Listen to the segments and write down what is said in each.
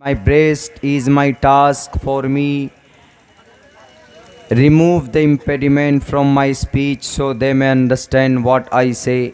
My breast is my task for me. Remove the impediment from my speech so they may understand what I say.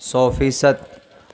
100%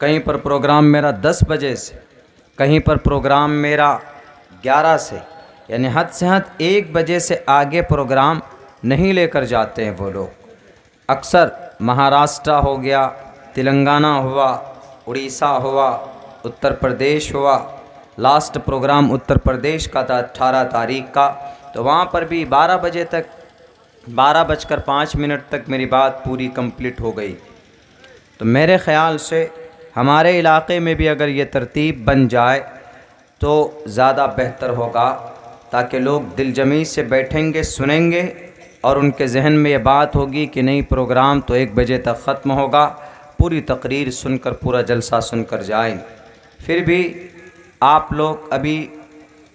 کہیں پر programme میرا 10 بجے سے، کہیں پر programme میرا 11 سے، یعنی حد سے حد 1 بجے سے آگے پروگرام نہیں لے کر جاتے ہیں وہ لوگ۔ اکثر مہاراشٹرا ہو گیا، تلنگانہ ہوا، اڑیسہ ہوا، اتر پردیش ہوا، لاسٹ پروگرام اتر پردیش کا تھا 18 تاریخ کا، تو وہاں پر بھی 12 بجے تک، 12:05 تک میری بات پوری کمپلیٹ ہو گئی۔ تو میرے خیال سے ہمارے علاقے میں بھی اگر یہ ترتیب بن جائے تو زیادہ بہتر ہوگا، تاکہ لوگ دل جمی سے بیٹھیں گے، سنیں گے، اور ان کے ذہن میں یہ بات ہوگی کہ نہیں پروگرام تو 1 بجے تک ختم ہوگا، پوری تقریر سن کر، پورا جلسہ سن کر جائیں۔ پھر بھی آپ لوگ ابھی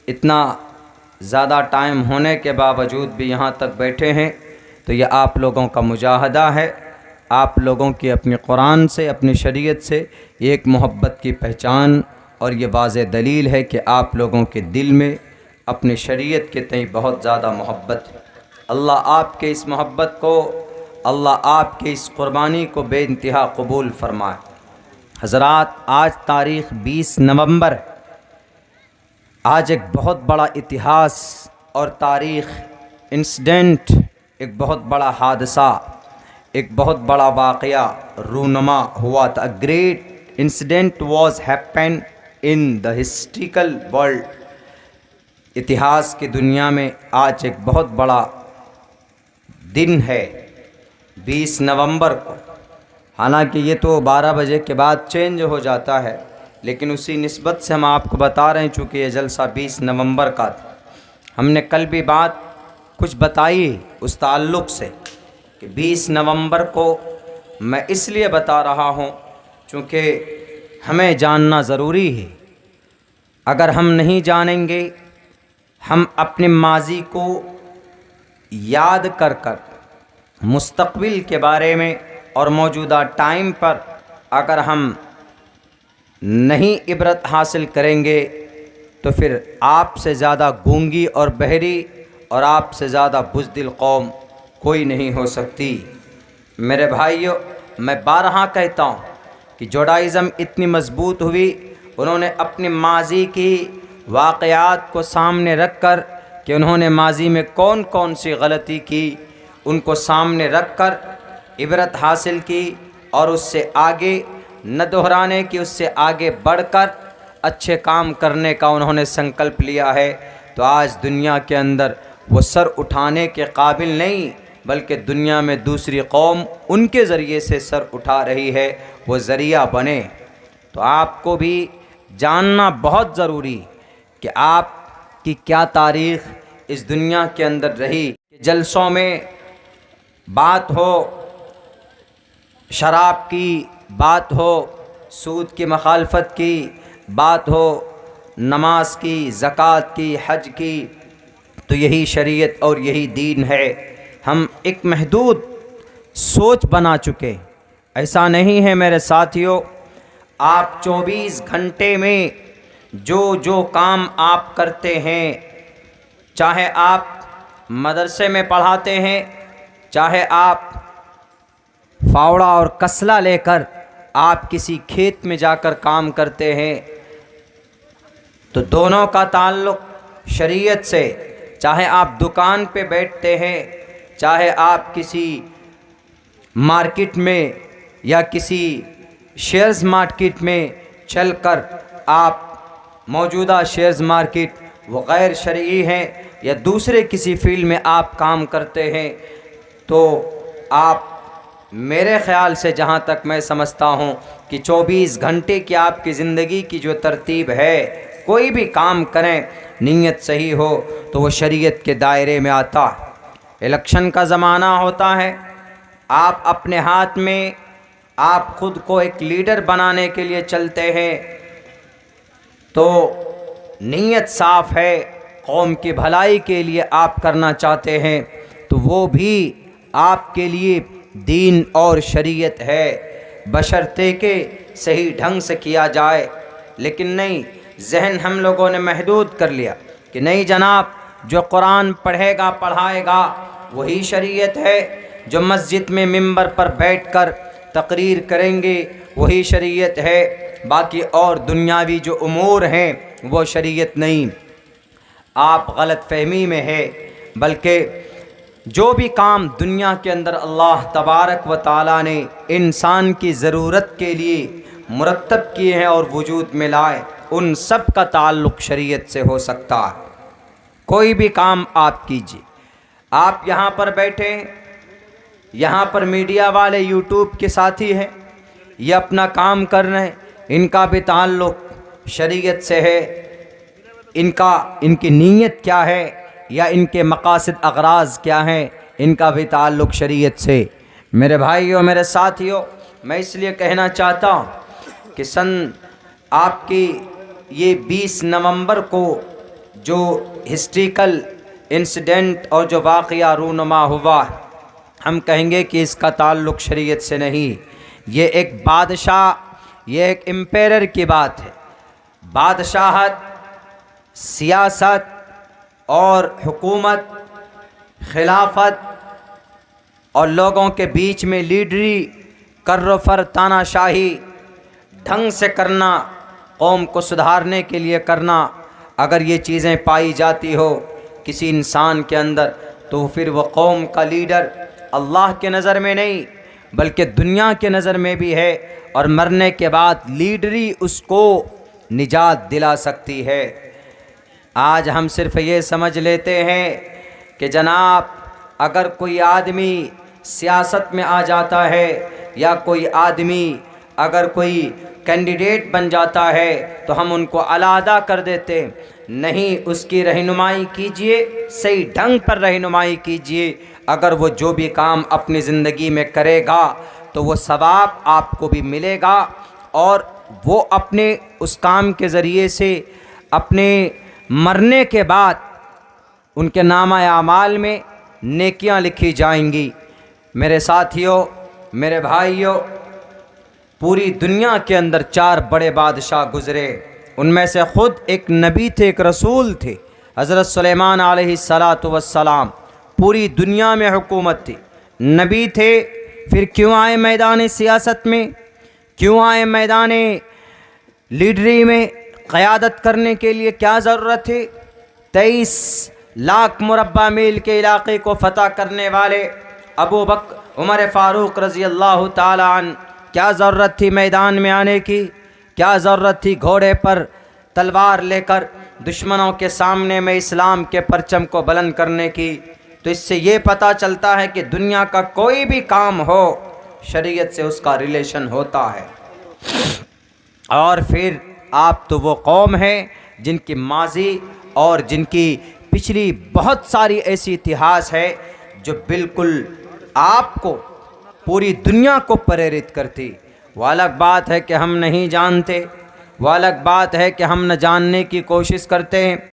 اتنا زیادہ ٹائم ہونے کے باوجود بھی یہاں تک بیٹھے ہیں، تو یہ آپ لوگوں کا مجاہدہ ہے، آپ لوگوں کی اپنی قرآن سے، اپنی شریعت سے یہ ایک محبت کی پہچان اور یہ واضح دلیل ہے کہ آپ لوگوں کے دل میں اپنی شریعت کے تئیں بہت زیادہ محبت ہے۔ اللہ آپ کے اس محبت کو، اللہ آپ کے اس قربانی کو بے انتہا قبول فرمائے۔ حضرات، آج تاریخ 20 نومبر ہے۔ آج ایک بہت بڑا اتہاس اور تاریخ انسیڈنٹ، ایک بہت بڑا حادثہ، ایک بہت بڑا واقعہ رونما ہوا تھا۔ Great incident was happen in the historical world. اتہاس کی دنیا میں آج ایک بہت بڑا دن ہے 20 نومبر کو۔ حالانکہ یہ تو 12 بجے کے بعد چینج ہو جاتا ہے، لیکن اسی نسبت سے ہم آپ کو بتا رہے ہیں، چونکہ یہ جلسہ 20 نومبر کا تھا۔ ہم نے کل بھی بات کچھ بتائی اس تعلق سے کہ 20 نومبر کو میں اس لیے بتا رہا ہوں چونکہ ہمیں جاننا ضروری ہے۔ اگر ہم نہیں جانیں گے، ہم اپنے ماضی کو یاد کر کر مستقبل کے بارے میں اور موجودہ ٹائم پر اگر ہم نہیں عبرت حاصل کریں گے تو پھر آپ سے زیادہ گونگی اور بہری اور آپ سے زیادہ بزدل قوم کوئی نہیں ہو سکتی۔ میرے بھائیو، میں بارہا کہتا ہوں کہ جوڈائزم اتنی مضبوط ہوئی، انہوں نے اپنے ماضی کی واقعات کو سامنے رکھ کر کہ انہوں نے ماضی میں کون کون سی غلطی کی، ان کو سامنے رکھ کر عبرت حاصل کی، اور اس سے آگے نہ دہرانے کی، اس سے آگے بڑھ کر اچھے کام کرنے کا انہوں نے سنکلپ لیا ہے۔ تو آج دنیا کے اندر وہ سر اٹھانے کے قابل نہیں، بلکہ دنیا میں دوسری قوم ان کے ذریعے سے سر اٹھا رہی ہے، وہ ذریعہ بنے۔ تو آپ کو بھی جاننا بہت ضروری کہ آپ کی کیا تاریخ اس دنیا کے اندر رہی۔ جلسوں میں بات ہو شراب کی، بات ہو سود کی مخالفت کی، بات ہو نماز کی، زکوٰۃ کی، حج کی، تو یہی شریعت اور یہی دین ہے۔ ہم ایک محدود سوچ بنا چکے، ایسا نہیں ہے میرے ساتھیوں۔ آپ 24 گھنٹے میں جو کام آپ کرتے ہیں، چاہے آپ مدرسے میں پڑھاتے ہیں، چاہے آپ فاوڑا اور کسلا لے کر آپ کسی کھیت میں جا کر کام کرتے ہیں، تو دونوں کا تعلق شریعت سے۔ چاہے آپ دکان پہ بیٹھتے ہیں، چاہے آپ کسی مارکیٹ میں یا کسی شیئرز مارکیٹ میں چل کر آپ موجودہ شیئرز مارکیٹ وہ غیر شرعی ہیں یا دوسرے کسی فیلڈ میں آپ کام کرتے ہیں، تو آپ میرے خیال سے جہاں تک میں سمجھتا ہوں کہ 24 گھنٹے کی آپ کی زندگی کی جو ترتیب ہے، کوئی بھی کام کریں نیت صحیح ہو تو وہ شریعت کے دائرے میں آتا ہے۔ الیکشن کا زمانہ ہوتا ہے، آپ اپنے ہاتھ میں آپ خود کو ایک لیڈر بنانے کے لیے چلتے ہیں، تو نیت صاف ہے، قوم کی بھلائی کے لیے آپ کرنا چاہتے ہیں، تو وہ بھی آپ کے لیے دین اور شریعت ہے، بشرطے کہ صحیح ڈھنگ سے کیا جائے۔ لیکن نہیں، ذہن ہم لوگوں نے محدود کر لیا کہ نہیں جناب، جو قرآن پڑھے گا پڑھائے گا وہی شریعت ہے، جو مسجد میں ممبر پر بیٹھ کر تقریر کریں گے وہی شریعت ہے، باقی اور دنیاوی جو امور ہیں وہ شریعت نہیں۔ آپ غلط فہمی میں ہے، بلکہ جو بھی کام دنیا کے اندر اللہ تبارک و تعالیٰ نے انسان کی ضرورت کے لیے مرتب کیے ہیں اور وجود میں لائے، ان سب کا تعلق شریعت سے ہو سکتا ہے۔ کوئی بھی کام آپ کیجیے، آپ یہاں پر بیٹھے ہیں، یہاں پر میڈیا والے یوٹیوب کے ساتھی ہیں، یہ اپنا کام کر رہے ہیں، ان کا بھی تعلق شریعت سے ہے۔ ان کی نیت کیا ہے یا ان کے مقاصد اغراض کیا ہیں، ان کا بھی تعلق شریعت سے۔ میرے بھائیوں، میرے ساتھیوں، میں اس لیے کہنا چاہتا ہوں کہ آپ کی یہ 20 نومبر کو جو ہسٹریکل انسیڈنٹ اور جو واقعہ رونما ہوا، ہم کہیں گے کہ اس کا تعلق شریعت سے نہیں۔ یہ ایک بادشاہ، یہ ایک امپیرر کی بات ہے۔ بادشاہت، سیاست اور حکومت، خلافت اور لوگوں کے بیچ میں لیڈری، کر و فر، تانا شاہی ڈھنگ سے کرنا، قوم کو سدھارنے کے لیے کرنا، اگر یہ چیزیں پائی جاتی ہو کسی انسان کے اندر تو پھر وہ قوم کا لیڈر اللہ کے نظر میں نہیں بلکہ دنیا کے نظر میں بھی ہے، اور مرنے کے بعد لیڈری اس کو نجات دلا سکتی ہے۔ آج ہم صرف یہ سمجھ لیتے ہیں کہ جناب اگر کوئی آدمی سیاست میں آ جاتا ہے یا کوئی آدمی اگر کوئی کینڈیڈیٹ بن جاتا ہے تو ہم ان کو علیحدہ کر دیتے ہیں۔ نہیں، اس کی رہنمائی کیجئے، صحیح ڈھنگ پر رہنمائی کیجئے۔ اگر وہ جو بھی کام اپنی زندگی میں کرے گا تو وہ ثواب آپ کو بھی ملے گا، اور وہ اپنے اس کام کے ذریعے سے اپنے مرنے کے بعد ان کے نامہ اعمال میں نیکیاں لکھی جائیں گی۔ میرے ساتھیوں، میرے بھائیوں، پوری دنیا کے اندر 4 بڑے بادشاہ گزرے، ان میں سے خود ایک نبی تھے، ایک رسول تھے، حضرت سلیمان علیہ السلام۔ پوری دنیا میں حکومت تھی، نبی تھے، پھر کیوں آئے میدان سیاست میں؟ کیوں آئے میدان لیڈری میں؟ قیادت کرنے کے لیے کیا ضرورت تھی؟ 23 لاکھ مربع میل کے علاقے کو فتح کرنے والے ابو بکر عمر فاروق رضی اللہ تعالی عنہ، کیا ضرورت تھی میدان میں آنے کی؟ کیا ضرورت تھی گھوڑے پر تلوار لے کر دشمنوں کے سامنے میں اسلام کے پرچم کو بلند کرنے کی؟ تو اس سے یہ پتہ چلتا ہے کہ دنیا کا کوئی بھی کام ہو شریعت سے اس کا ریلیشن ہوتا ہے۔ اور پھر آپ تو وہ قوم ہے جن کی ماضی اور جن کی پچھلی بہت ساری ایسی اتہاس ہے جو بالکل آپ کو، پوری دنیا کو پریرت کرتی۔ وہ الگ بات ہے کہ ہم نہیں جانتے، وہ الگ بات ہے کہ ہم نہ جاننے کی کوشش کرتے ہیں۔